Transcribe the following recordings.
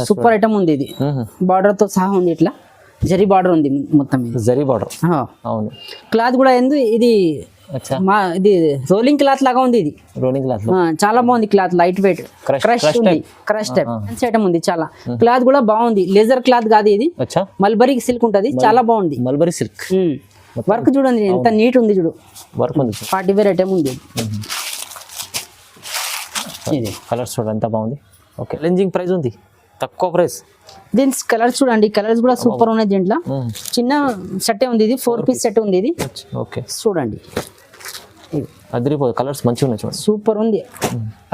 Super item ఉంది ఇది. Border తో సహా ఉంది, ఇట్లా జరీ బార్డర్ ఉంది మొత్తం. జరీ బార్డర్. అవును. క్లాత్ కూడా ఏంది ఇది ఇది రోలింగ్ క్లాత్ లాగా ఉంది. ఇది రోలింగ్ క్లాత్ చాలా బాగుంది. క్లాత్ లైట్ వెయిట్ క్రష్ ఉంది, క్రష్ టైప్ ఐటమ్ ఉంది. చాలా క్లాత్ కూడా బాగుంది. లేజర్ క్లాత్ కాదు ఇది, మల్బరీ సిల్క్ ఉంటది. చాలా బాగుంది. మల్బరీ సిల్క్ వర్క్ చూడండి ఎంత నీట్ ఉంది. చూడు వర్క్ ఉంది. పార్టీ వేర్ ఐటమ్ ఉంది. ఇది కలర్స్ చూడండి ఎంత బాగుంది. ఓకే, ఛాలెంజింగ్ ప్రైస్ ఉంది, తక్కువ ప్రైస్. దీని కలర్స్ చూడండి, కలర్స్ కూడా సూపర్ ఉన్నాయి. దీంట్లో చిన్న సెట్ ఉంది, ఇది 4 పీస్ సెట్ ఉంది. ఇది ఓకే చూడండి, అదిరిపోయి కలర్స్ మంచిగా ఉన్నాయి. చూడండి సూపర్ ఉంది,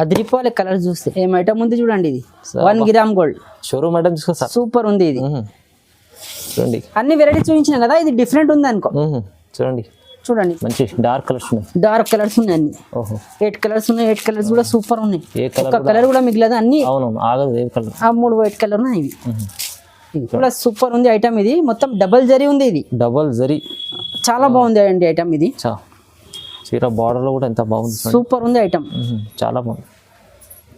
అదిరిపోలే కలర్స్ చూస్తే. ఏం ఐటమ్ ఉంది చూడండి. ఇది 1 గ్రామ్ గోల్డ్ షోరూమ్ ఐటమ్ చూసుకో, సూపర్ ఉంది. ఇది చూడండి, అన్ని వెరైటీస్ చూపించిన కదా, ఇది డిఫరెంట్ ఉంది అనుకో. చూడండి చూడండి, మంచి డార్క్ కలర్స్ ఉన్నాయి. డార్క్ కలర్స్ ఉన్నాయి అన్ని. 8 కలర్స్ ఉన్నాయి. 8 కలర్స్ కూడా సూపర్ ఉన్నాయి. ఒక కలర్ కూడా మిగిలేదు అన్ని. అవునవును, ఆగదు ఏ కలర్. ఆ 3 వైట్ కలర్ ఉన్నాయి. ఇవి కూడా సూపర్ ఉంది ఐటమ్. ఇది మొత్తం డబల్ జరీ ఉంది. ఇది డబల్ జరీ చాలా బాగుంది అండి ఐటమ్. ఇది చీర బార్డర్ లో కూడా ఎంత బాగుంది, సూపర్ ఉంది ఐటమ్. చాలా బాగుంది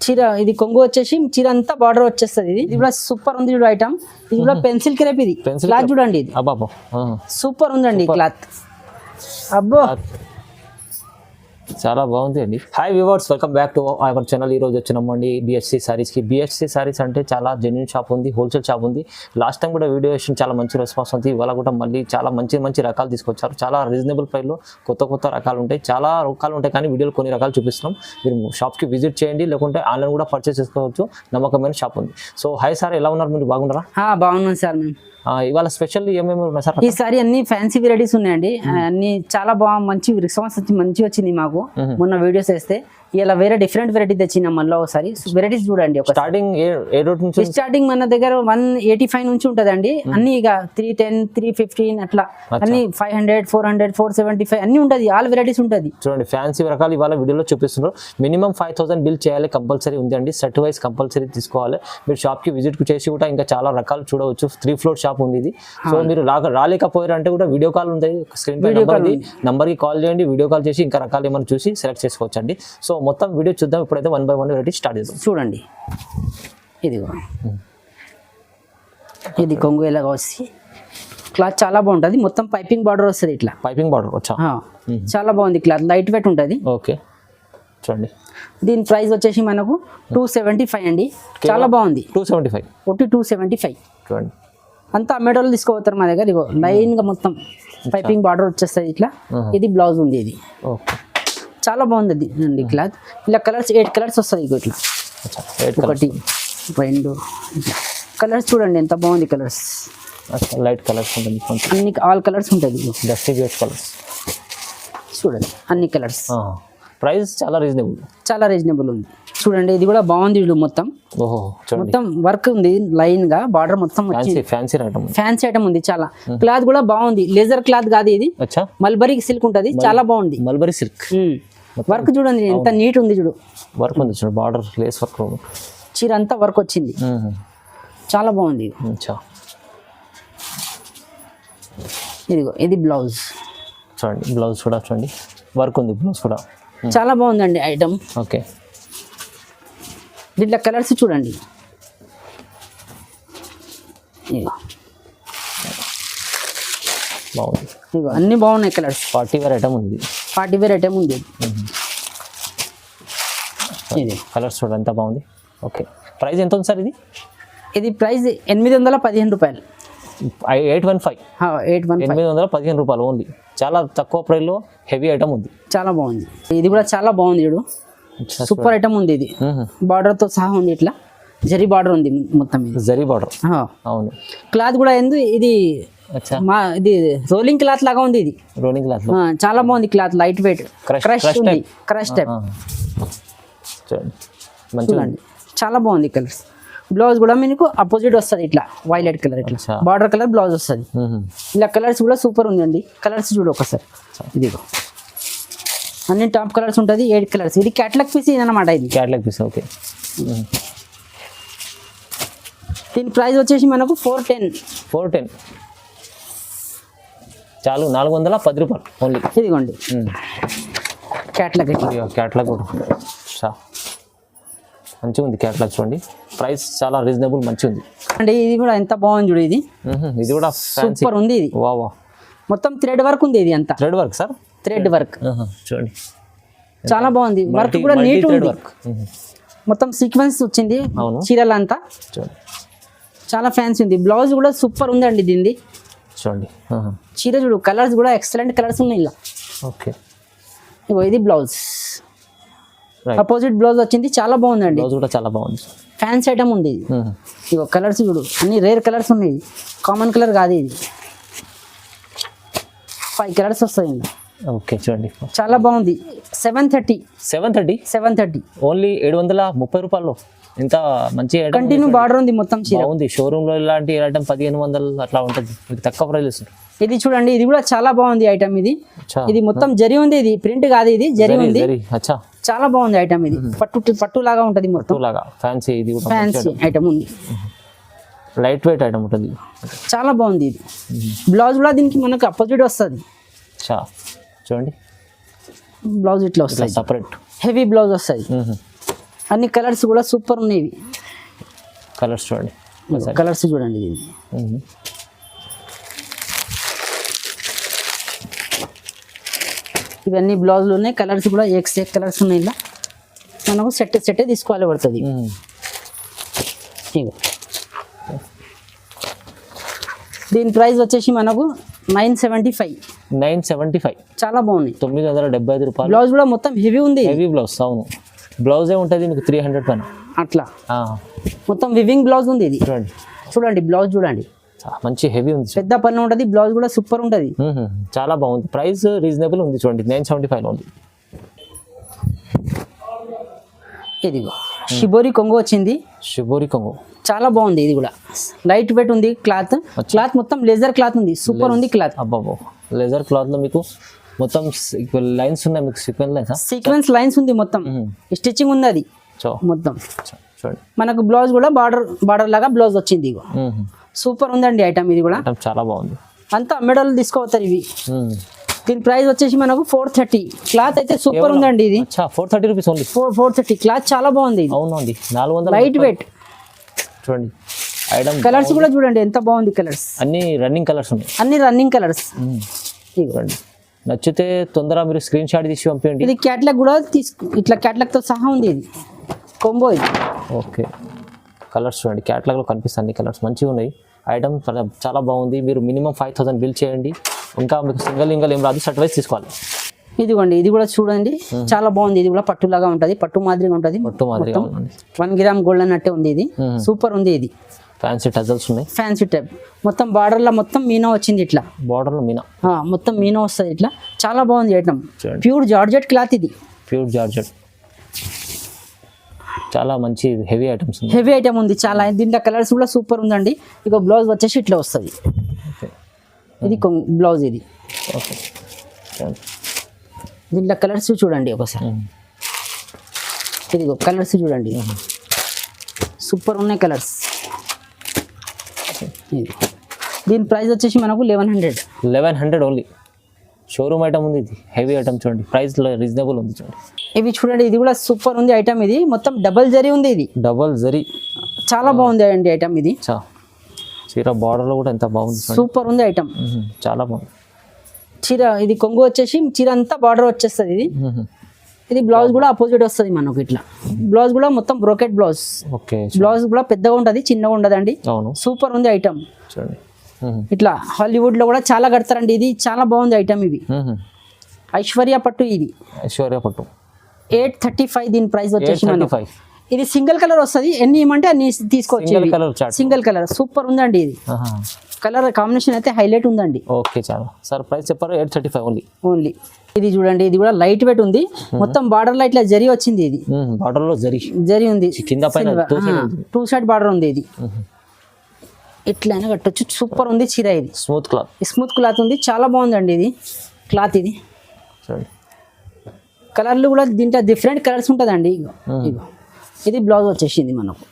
చీర. ఇది కొంగు వచ్చేసి చీర అంతా బార్డర్ వచ్చేస్తుంది. ఇది కూడా సూపర్ ఉంది చూడు ఐటమ్. ఇది కూడా పెన్సిల్ క్రేప్. ఇది క్లాత్ చూడండి, ఇది సూపర్ ఉందండి క్లాత్. అబ్బో చాలా బాగుంది అండి. Hi viewers, welcome back to our channel. ఈ రోజు వచ్చినామండి బిహెచ్సి సారీస్కి. బిహెచ్సి సారీస్ అంటే చాలా జెన్యున్ షాప్ ఉంది, హోల్సేల్ షాప్ ఉంది. లాస్ట్ టైం కూడా వీడియో వేసిన చాలా మంచి రెస్పాన్స్ ఉంది. ఇవాళ కూడా మళ్ళీ చాలా మంచి రకాలు తీసుకొచ్చారు. చాలా రీజనబుల్ ప్రైస్లో కొత్త రకాలు ఉంటాయి. చాలా రకాలు ఉంటాయి, కానీ వీడియోలో కొన్ని రకాలు చూపిస్తున్నాం. మీరు షాప్కి విజిట్ చేయండి, లేకుంటే ఆన్లైన్ కూడా పర్చేస్ చేసుకోవచ్చు. నమ్మకమైన షాప్ ఉంది. సో హాయ్ సార్, ఎలా ఉన్నారు మీరు? బాగున్నారా? బాగున్నాను సార్. మేము ఇవాళ స్పెషల్ ఏమేమి ఉన్నాయి సార్? ఈసారి అన్ని ఫ్యాన్సీ వెరైటీస్ ఉన్నాయండి. అన్ని చాలా మంచి రెస్పాన్స్ మంచి వచ్చింది మాకు. మొన్న వీడియోస్ వేస్తే ఇలా వేరే డిఫరెంట్ వెరైటీ తెచ్చిన మళ్ళీ ఒకసారి వెరైటీస్ చూడండి. స్టార్టింగ్ మన దగ్గర 185 నుంచి ఉంటదండి. అన్ని ఇక 310, 315 అట్లా అన్ని 500, 400, 475 అన్ని ఉంటది. ఆల్ వెరైటీస్ ఉంటది. చూడండి, ఫ్యాన్సీ రకాలు ఇవాళ వీడియోలో చూపిస్తున్నారు. మినిమం 5000 బిల్ చేయాలి, కంపల్సరీ ఉంది అండి. సెట్ వైజ్ కంపల్సరీ తీసుకోవాలి. మీరు షాప్ కి విజిట్ చేసి కూడా ఇంకా చాలా రకాలు చూడవచ్చు. 3 ఫ్లోర్ షాప్ ఉంది ఇది. సో మీరు రాలేకపోయారు అంటే కూడా వీడియో కాల్ ఉంది, స్క్రీన్ పై నంబర్ కి కాల్ చేయండి. వీడియో కాల్ చేసి ఇంకా రకాలు ఏమైనా చూసి సెలెక్ట్ చేసుకోవచ్చు అండి. సో మొత్తం వీడియో చూద్దాం. ఇప్పుడైతే 1 by 1 వెరైటీ స్టార్ట్ చేద్దాం. చూడండి, ఇది కొంగు ఎలాగా వస్తుంది. క్లాత్ చాలా బాగుంటుంది. మొత్తం పైపింగ్ బార్డర్ వస్తుంది. ఇట్లా పైపింగ్ బార్డర్ వచ్చా చాలా బాగుంది. క్లాత్ లైట్ వెయిట్ ఉంటుంది. ఓకే చూడండి, దీని ప్రైస్ వచ్చేసి మనకు 275 అండి. చాలా బాగుంది. 275 275 చూడండి. అంతా అమ్మేటోళ్ళు తీసుకోపోతారు మా దగ్గర. ఇగో లైన్ గా మొత్తం పైపింగ్ బార్డర్ వచ్చేస్తుంది ఇట్లా. ఇది బ్లౌజ్ ఉంది. ఇది చాలా బాగుంది అండి క్లాత్. ఇలా కలర్స్ 8 కలర్స్ వస్తుంది. ఇట్లా 1, 2 కలర్స్ చూడండి ఎంత బాగుంది. కలర్స్ లైట్ కలర్స్ ఉంటుంది, అన్ని ఆల్ కలర్స్ ఉంటుంది. కలర్స్ చూడండి, అన్ని కలర్స్. ప్రైస్ చాలా రీజనబుల్ ఉంది. చూడండి, ఇది కూడా బాగుంది. మొత్తం వర్క్ ఉంది లైన్ గా. బార్డర్ మొత్తం ఫ్యాన్సీ ఐటమ్ ఉంది. చాలా క్లాత్ కూడా బాగుంది. లేజర్ క్లాత్ కాదు ఇది, మల్బరీ సిల్క్ ఉంటది. చాలా బాగుంది. మల్బరీ సిల్క్ వర్క్ చూడండి ఎంత నీట్ ఉంది. చూడు వర్క్ ఉంది, చూడు బార్డర్ లేస్ వర్క్. చీర అంతా వర్క్ వచ్చింది. చాలా బాగుంది. ఇదిగో ఇది బ్లౌజ్ చూడండి. బ్లౌజ్ కూడా చూడండి, వర్క్ ఉంది. బ్లౌజ్ కూడా చాలా బాగుందండి ఐటమ్. ఓకే, దీంట్లో కలర్స్ చూడండి. బాగుంది. ఇగో అన్ని బాగున్నాయి కలర్స్. పార్టీ వేర్ ఐటమ్ ఉంది. ఇది కలర్స్ చూడండి ఎంత బాగుంది. ఓకే, ప్రైస్ ఎంత ఉంది సార్? ఇది ప్రైస్ 815 రూపాయలు. 815 రూపాయలు ఓన్లీ. చాలా తక్కువ ప్రైస్ లో హెవీ ఐటమ్ ఉంది. చాలా బాగుంది. ఇది కూడా చాలా బాగుంది. చూడు సూపర్ ఐటమ్ ఉంది. ఇది బార్డర్ తో సహా ఉంది. ఇట్లా జరీ బార్డర్ ఉంది మొత్తం. జరీ బార్డర్. అవును. క్లాత్ కూడా ఏంది ఇది ఇది రోలింగ్ క్లాత్ లాగా ఉంది. ఇది రోలింగ్ క్లాత్ చాలా బాగుంది. క్లాత్ లైట్ వెయిట్ క్రష్ ఉంది, క్రష్ టైప్. చూడండి చాలా బాగుంది. కలర్స్ బ్లౌజ్ కూడా మీకు అపోజిట్ వస్తుంది. ఇట్లా వైలెట్ కలర్, ఇట్లా బార్డర్ కలర్ బ్లౌజ్ వస్తుంది. ఇలా కలర్స్ కూడా సూపర్ ఉందండి. కలర్స్ చూడు ఒకసారి. ఇదిగో అన్ని టాప్ కలర్స్ ఉంటుంది. 8 కలర్స్. ఇది క్యాటలాగ్ పీస్ అనమాట. ఇది క్యాటలాగ్ పీస్. ఓకే, దీని ప్రైస్ వచ్చేసి మనకు 410 చాలు. 410 రూపాయలు ఓన్లీ. ఇదిగోండి క్యాటలాగ్. క్యాటలాగ్ మంచిగా ఉంది. క్యాటలాగ్ చూడండి. ప్రైస్ చాలా రీజనబుల్ మంచి ఉంది. అంటే ఇది కూడా ఎంత బాగుంది చూడు, ఇది ఇది కూడా సూపర్ ఉంది. ఇది వా వా మొత్తం థ్రెడ్ వర్క్ ఉంది. ఇది అంతా thread work sir, thread work చూడండి చాలా బాగుంది. వర్క్ కూడా నీట్ ఉంది. మొత్తం సీక్వెన్స్ వచ్చింది చీరలంతా, చూడండి చాలా ఫ్యాన్సీ ఉంది. బ్లౌజ్ కూడా సూపర్ ఉందండి దీనిది. చూడండి చీర చూడు, కలర్స్ కూడా ఎక్సలెంట్ కలర్స్ ఉన్నాయి ఇలా. ఓకే ఇగో ఇది బ్లౌజ్, అపోజిట్ బ్లౌజ్ వచ్చింది, చాలా బాగుందండి. బ్లౌజ్ కూడా చాలా బాగుంది, ఫ్యాన్సీ ఐటమ్ ఉంది ఇది. ఇగో కలర్స్ చూడు, అన్ని రేర్ కలర్స్ ఉన్నాయి, కామన్ కలర్ కాదు ఇది. 5 కలర్స్ వస్తాయి ఇందులో. ఓకే చూడండి చాలా బాగుంది. 730 730 ఓన్లీ 730 రూపాయల్లో ఇంత మంచి కంటిన్యూ బార్డర్ ఉంది మొత్తం చీర. బాగుంది. షోరూమ్ లో ఇలాంటి ఐటమ్ 1500 అట్లా ఉంటుంది, మీకు తక్కువ ప్రైస్. ఇది చూడండి, ఇది కూడా చాలా బాగుంది ఐటమ్. ఇది మొత్తం జరీ ఉంది, ఇది ప్రింట్ కాదు, ఇది జరీ ఉంది. చాలా బాగుంది ఐటమ్. ఇది పట్టు లాగా ఉంటుంది, మొత్తం లాగా ఫ్యాన్సీ. ఇది కూడా ఫ్యాన్సీ ఐటమ్ ఉంది, లైట్ వెయిట్ ఐటమ్ ఉంటుంది, చాలా బాగుంది. ఇది బ్లౌజ్ కూడా దీనికి మనకు అపోజిట్ వస్తుంది. చూడండి బ్లౌజ్ ఇట్లా వస్తుంది, సపరేట్ హెవీ బ్లౌజ్ వస్తుంది. అన్ని కలర్స్ కూడా సూపర్ ఉన్నాయి. కలర్స్ చూడండి, కలర్స్ చూడండి. ఇవన్నీ బ్లౌజులు ఉన్నాయి, కలర్స్ కూడా ఎక్స్ కలర్స్ ఉన్నాయి. ఇలా మనకు సెట్ తీసుకోవాలి పడుతుంది. దీని ప్రైస్ వచ్చేసి మనకు 975. చాలా బాగుంది, 975 రూపాయలు. బ్లౌజ్ కూడా మొత్తం హెవీ ఉంది, హెవీ బ్లౌజ్. అవును, బ్లౌజే ఉంటుంది మీకు 300 పైన అట్లా. మొత్తం వివింగ్ బ్లౌజ్ ఉంది. ఇది చూడండి, బ్లౌజ్ చూడండి, మంచి హెవీ ఉంది, పెద్ద పన్ను ఉంటుంది. బ్లౌజ్ కూడా సూపర్ ఉంటుంది, చాలా బాగుంది. ప్రైస్ రీజనబుల్ ఉంది. చూడండి 975 ఉంది. ఇదిగో షిబోరి కొంగు వచ్చింది, షిబోరి కొంగు చాలా బాగుంది. ఇది కూడా లైట్ వెయిట్ ఉంది. క్లాత్ మొత్తం లేజర్ క్లాత్ ఉంది, సూపర్ ఉంది క్లాత్. అబ్బాబో, లేజర్ క్లాత్ లో మీకు మొత్తం లైన్స్ ఉన్నాయి, మీకు సీక్వెన్స్ లైన్స్ ఉంది, మొత్తం స్టిచ్చింగ్ ఉంది. అది మొత్తం చూడండి. మనకు బ్లౌజ్ కూడా బార్డర్ లాగా బ్లౌజ్ వచ్చింది. ఇగో సూపర్ ఉందండి ఐటమ్. ఇది కూడా చాలా బాగుంది. అంతా మెడల్ తీసుకోవస్తారు ఇవి. దీని ప్రైస్ వచ్చేసి మనకు 430. క్లాత్ అయితే సూపర్ ఉందండి. ఇది 430 రూపీస్ ఓన్లీ. 430 క్లాత్ చాలా బాగుంది. అవునండి, 400 లైట్ వెయిట్. చూడండి ఐటమ్, కలర్స్ కూడా చూడండి ఎంత బాగుంది. కలర్స్ అన్ని రన్నింగ్ కలర్స్ ఉన్నాయి, అన్ని రన్నింగ్ కలర్స్. చూడండి, నచ్చితే తొందరగా మీరు స్క్రీన్ షాట్ తీసి పంపించండి. ఇది క్యాట్లాగ్ కూడా ఇట్లా క్యాట్లాగ్ తో సహా ఉంది. ఇది కొంబో ఇది. ఓకే, కలర్స్ చూడండి, క్యాట్లాగ్ లో కనిపిస్తాయి అన్ని కలర్స్, మంచిగా ఉన్నాయి. ఐటమ్ చాలా బాగుంది. మీరు మినిమం 5000 బిల్ చేయండి. ఇంకా మీకు సింగిల్ ఏం రాదు, సెట్ వైస్ తీసుకోవాలి. ఇదిగోండి, ఇది కూడా చూడండి, చాలా బాగుంది. ఇది కూడా పట్టులాగా ఉంటుంది, పట్టు మాదిరిగా ఉంటుంది. 1 గ్రామ్ గోల్డ్ అన్నట్టే ఉంది. ఇది సూపర్ ఉంది. ఇది ఫ్యాన్సీ టజల్స్ ఉన్నాయి, ఫ్యాన్సీ టైప్. మొత్తం బార్డర్ లో మొత్తం మీనా వచ్చింది. ఇట్లా బార్డర్ లో మీనా, మొత్తం మీనా వస్తుంది. ఇట్లా చాలా బాగుంది ఐటమ్. Pure georgette cloth. ఇది ప్యూర్ జార్జెట్, చాలా మంచి హెవీ ఐటమ్స్, హెవీ ఐటమ్ ఉంది చాలా. దీంట్లో కలర్స్ కూడా సూపర్ ఉందండి. ఇక బ్లౌజ్ వచ్చేసి ఇట్లా వస్తుంది. ఇది బ్లౌజ్. ఇది దీంట్లో కలర్స్ చూడండి ఒకసారి. ఇదిగో కలర్స్ చూడండి, సూపర్ ఉన్నాయి కలర్స్. దీని ప్రైస్ వచ్చేసి మనకు 1100 ఓన్లీ. షోరూమ్ ఐటమ్ ఉంది, ఇది హెవీ ఐటమ్. చూడండి ప్రైస్ రీజనబుల్ ఉంది. చూడండి ఇవి చూడండి, ఇది కూడా సూపర్ ఉంది ఐటమ్. ఇది మొత్తం డబల్ జరీ ఉంది. ఇది డబల్ జరీ చాలా బాగుంది అండి ఐటమ్. ఇది చీర బార్డర్ లో కూడా ఎంత బాగుంది, సూపర్ ఉంది ఐటమ్, చాలా బాగుంది. చీర ఇది కొంగు వచ్చేసి చీర అంతా బార్డర్ వచ్చేస్తుంది. ఇది ఇది బ్లౌజ్ కూడా అపోజిట్ వస్తుంది మనకు. ఇట్లా బ్లౌజ్ కూడా మొత్తం బ్రోకెట్ బ్లౌజ్. ఓకే, బ్లౌజ్ కూడా పెద్దగా ఉంటుంది, చిన్నగా ఉండదండి. సూపర్ ఉంది ఐటమ్. చూడండి, ఇట్లా హాలీవుడ్ లో కూడా చాలా కడతారండి. ఇది చాలా బాగుంది ఐటమ్. ఇవి ఐశ్వర్య పట్టు. ఇది ఐశ్వర్య పట్టు 835. దీని ప్రైస్ వచ్చేసి మనకు. ఇది సింగిల్ కలర్ వస్తుంది, ఎన్ని ఇవ్వమంటే అన్ని తీసుకోవచ్చు. సింగిల్ కలర్ సూపర్ ఉందండి. ఇది కలర్ కాంబినేషన్ అయితే హైలైట్ ఉందండి. ఓకే, చాలా సార్ ప్రైస్ చెప్పారు 835 ఓన్లీ. ఇది చూడండి, ఇది కూడా లైట్ వెయిట్ ఉంది. మొత్తం బార్డర్ లో ఇట్లా జరీ వచ్చింది. ఇది బార్డర్ లో జరీ ఉంది, కింద పైన 2 సైడ్ బార్డర్ ఉంది. ఇది ఇట్లా కట్టొచ్చు, సూపర్ ఉంది చీర. ఇది స్మూత్ క్లాత్ ఉంది, చాలా బాగుందండి ఇది క్లాత్. ఇది కలర్లు కూడా దీంట్లో డిఫరెంట్ కలర్స్ ఉంటుందండి. ఇది బ్లౌజ్ వచ్చేసింది మనకు.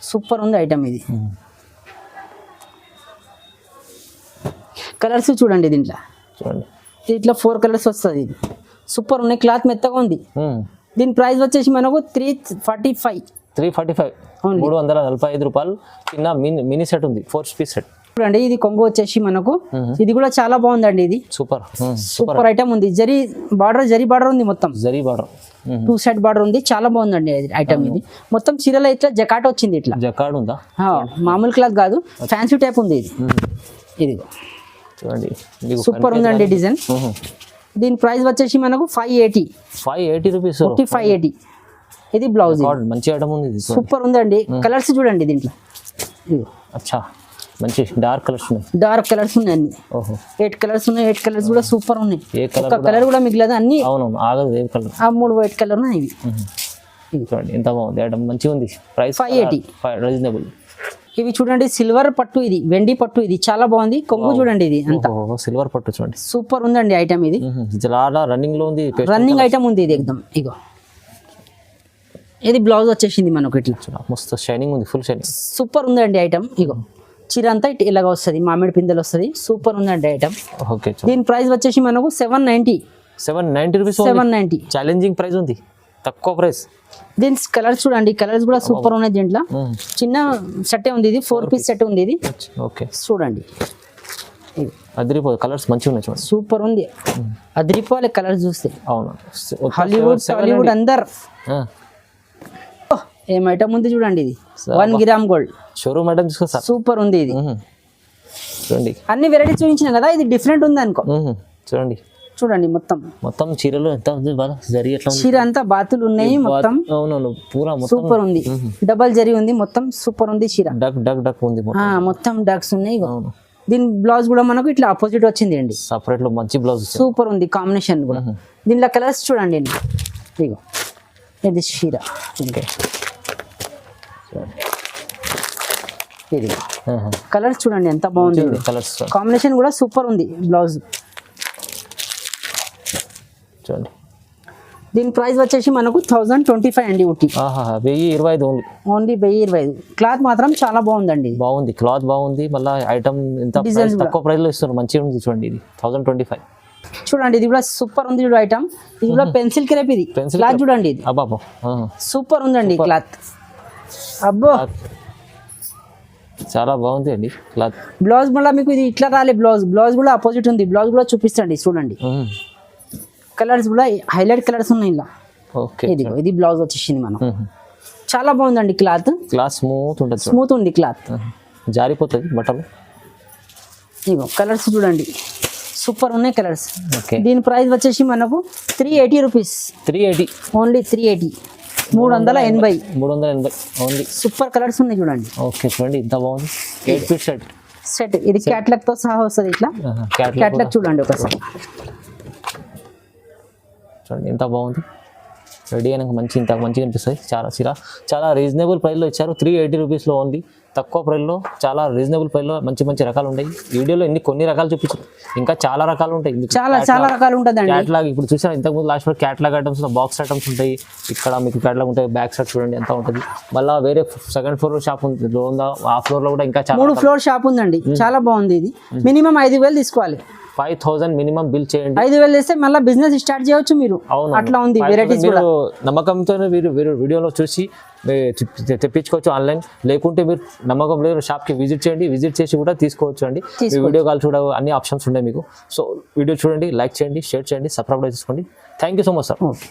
సూపర్ ఉంది ఐటమ్. ఇది కలర్స్ చూడండి, దీంట్లో ఇట్లా 4 కలర్స్ వస్తుంది. ఇది సూపర్ ఉన్నాయి, క్లాత్ మెత్తగా ఉంది. దీని ప్రైస్ వచ్చేసి మనకు 345. 345 Only. 345 రూపాయలు చిన్న మినీ సెట్ ఉంది 4 పీస్ సెట్. చూడండి ఇది కొంగు వచ్చేసి మనకు ఇది కూడా చాలా బాగుందండి. ఇది సూపర్ సూపర్ ఐటమ్ ఉంది. జరీ బార్డర్ ఉంది మొత్తం. జరీ బార్డర్ 2 సైడ్ బార్డర్ ఉంది. చాలా బాగుందండి ఐటమ్ ఇది. మొత్తం చీరలో ఇట్లా జకాట్ వచ్చింది. ఇట్లా జకాడ్ ఉందా? మామూలు క్లాత్ కాదు, ఫ్యాన్సీ టైప్ ఉంది ఇది. ఇది చూడండి సూపర్ ఉందండి డిజైన్. దీని ప్రైస్ వచ్చేసి మనకు 580 రూపీస్. 580. ఇది బ్లౌజ్. మంచి ఐటమ్ ఉంది. సూపర్ ఉందండి. కలర్స్ చూడండి దీంట్లో. అచ్చా మంచి డార్క్ కలర్స్ ఉన్నాయి. డార్క్ కలర్స్ ఉన్నాయి అన్ని. 8 కలర్స్ ఉన్నాయి. 8 కలర్స్ కూడా సూపర్ ఉన్నాయి. ఒక కలర్ కూడా మిగిలేదు అన్ని. అవునవును ఆగదు ఏ కలర్. ఆ 3 వైట్ కలర్ ఉన్నాయి ఇవి. చూడండి ఎంత బాగుంది ఐటమ్. మంచిగా ఉంది. Price 580 reasonable. ఇవి చూడండి సిల్వర్ పట్టు, ఇది వెండి పట్టు. ఇది చాలా బాగుంది. కొంగు చూడండి ఇది అంతా సిల్వర్ పట్టు చూడండి. సూపర్ ఉందండి ఐటమ్ ఇది. చాలా రన్నింగ్ లో ఉంది. రన్నింగ్ ఐటమ్ ఉంది ఇది ఎక్దమ్. ఇగో ఇది బ్లౌజ్ వచ్చేసింది మనకు ఇట్లా. మస్తు షైనింగ్ ఉంది. Full shining. సూపర్ ఉందండి ఐటమ్. ఇగో చీర అంతా ఇలాగ వస్తుంది. మామిడి పిందెలు వస్తుంది. సూపర్ ఉందండి ఐటమ్. ఓకే దీని ప్రైస్ వచ్చేసి మనకు 790 రూపీస్. 790 ఛాలెంజింగ్ ప్రైస్ ఉంది. తక్కువ ప్రైస్. దీని కలర్స్ చూడండి. కలర్స్ కూడా సూపర్ ఉన్నాయి. దీంట్లో చిన్న సెట్ ఉంది. ఇది 4 పీస్ సెట్ ఉంది. ఇది ఓకే చూడండి. అదిరిపోదు. కలర్స్ మంచిగా ఉన్నాయి చూడండి. సూపర్ ఉంది. అదిరిపోలే కలర్స్ చూస్తే. అవును హాలీవుడ్ అందరు ఏం ఐటమ్ ఉంది చూడండి. ఇది 1 గ్రామ్ గోల్డ్ షోరూమ్ ఐటమ్ తీసుకో. సూపర్ ఉంది ఇది. చూడండి అన్ని వెరైటీస్ చూపించిన కదా. ఇది డిఫరెంట్ ఉంది అనుకో. చూడండి చూడండి మొత్తం చీరలు ఎంత ఉంది బాగా. జరీ ఎట్లా ఉంది? చీర అంతా బాతులు ఉన్నాయి మొత్తం. అవునవును పూరా మొత్తం సూపర్ ఉంది. డబల్ జరీ ఉంది మొత్తం. సూపర్ ఉంది చీర. డక్ ఉంది మొత్తం డక్స్ ఉన్నాయి. దీని బ్లౌజ్ కూడా మనకు ఇట్లా ఆపోజిట్ వచ్చింది అండి. సపరేట్ లో మంచి బ్లౌజ్. సూపర్ ఉంది కాంబినేషన్ కూడా. దీనిలో కలర్స్ చూడండి. ఇగో ఇది చీర. ఇది కలర్స్ చూడండి ఎంత బాగుంది. కలర్స్ కాంబినేషన్ కూడా సూపర్ ఉంది. బ్లౌజ్ చూడండి. దీని ప్రైస్ వచ్చేసి మనకు 1025 అండి. 1025 ఓన్లీ 1025. క్లాత్ మాత్రం చాలా బాగుందండి. బాగుంది. క్లాత్ బాగుంది. మళ్ళీ ఐటమ్ ఎంత తక్కువ ప్రైస్ లో ఇస్తున్నారు. మంచిగా ఉంది చూడండి. ఇది 1025 చూడండి. ఇది కూడా సూపర్ ఉంది చూడు ఐటమ్. ఇది కూడా పెన్సిల్ క్రేప్. ఇది క్లాత్ చూడండి. ఇది అబ్బాబో సూపర్ ఉందండి క్లాత్. అబ్బో చాలా బాగుంది అండి క్లాత్. బ్లౌజ్ మళ్ళీ మీకు ఇది ఇట్లా రాలే. బ్లౌజ్ కూడా ఆపోజిట్ ఉంది. బ్లౌజ్ కూడా చూపిస్తండి చూడండి. కలర్స్ కూడా హైలైట్ కలర్స్ ఉన్నాయి ఇలా. ఓకే ఇది బ్లౌజ్ వచ్చేసింది మనం. చాలా బాగుందండి క్లాత్. స్మూత్ ఉంటుంది. స్మూత్ ఉంది క్లాత్. జారిపోతుంది బట్టలు. ఇగో కలర్స్ చూడండి. సూపర్ ఉన్నాయి కలర్స్. ఓకే దీని ప్రైస్ వచ్చేసి మనకు 380 rupees. 380 only 380. 380 only. Super colours ఉన్నాయి చూడండి. ఓకే చూడండి ఎంత బాగుంది. 8 పీస్ సెట్. ఇది క్యాట్లాగ్ తో సహా వస్తుంది ఇట్లా. క్యాట్లాగ్ చూడండి ఒకసారి. చూడండి ఎంత బాగుంది. రెడీ అయినాక ఇంత మంచిగా అనిపిస్తుంది. చాలా రీజనబుల్ ప్రైస్లో ఇచ్చారు. 380 రూపీస్లో ఓన్లీ. తక్కువ ప్రైస్లో చాలా రీజనబుల్ ప్రైస్లో మంచి రకాలు ఉంటాయి. వీడియోలో కొన్ని రకాలు చూపించారు. ఇంకా చాలా రకాలు ఉంటాయి. చాలా రకాలు ఉంటుంది. క్యాట్లాగ్ ఇప్పుడు చూసారు ఇంతకుముందు లాస్ట్ లో క్యాట్లాగ్ ఐటమ్స్ బాక్స్ ఐటమ్స్ ఉంటాయి. ఇక్కడ మీకు క్యాట్లాగ్ ఉంటాయి. బ్యాక్ సైడ్ చూడండి ఎంత ఉంటుంది. మళ్ళీ వేరే సెకండ్ ఫ్లోర్ షాప్ ఉంది. ఆ ఫ్లోర్ లో కూడా ఇంకా 3 ఫ్లోర్ షాప్ ఉందండి. చాలా బాగుంది. ఇది మినిమం 5000 తీసుకోవాలి. 5000 మినిమం బిల్ చేయండి. 5000 వేస్తే మళ్ళీ బిజినెస్ స్టార్ట్ చేయొచ్చు మీరు. అట్లా ఉంది వెరైటీస్ కూడా. నమ్మకంతో మీరు వీడియోలో చూసి తెప్పించుకోవచ్చు ఆన్లైన్. లేకుంటే మీరు నమ్మకం లేదు షాప్కి విజిట్ చేయండి. విజిట్ చేసి కూడా తీసుకోవచ్చు అండి. వీడియో కాల్ చూడ అన్ని ఆప్షన్స్ ఉన్నాయి మీకు. సో వీడియో చూడండి, లైక్ చేయండి, షేర్ చేయండి, సబ్స్క్రైబ్ చేసుకోండి. Thank you so much sir. Okay.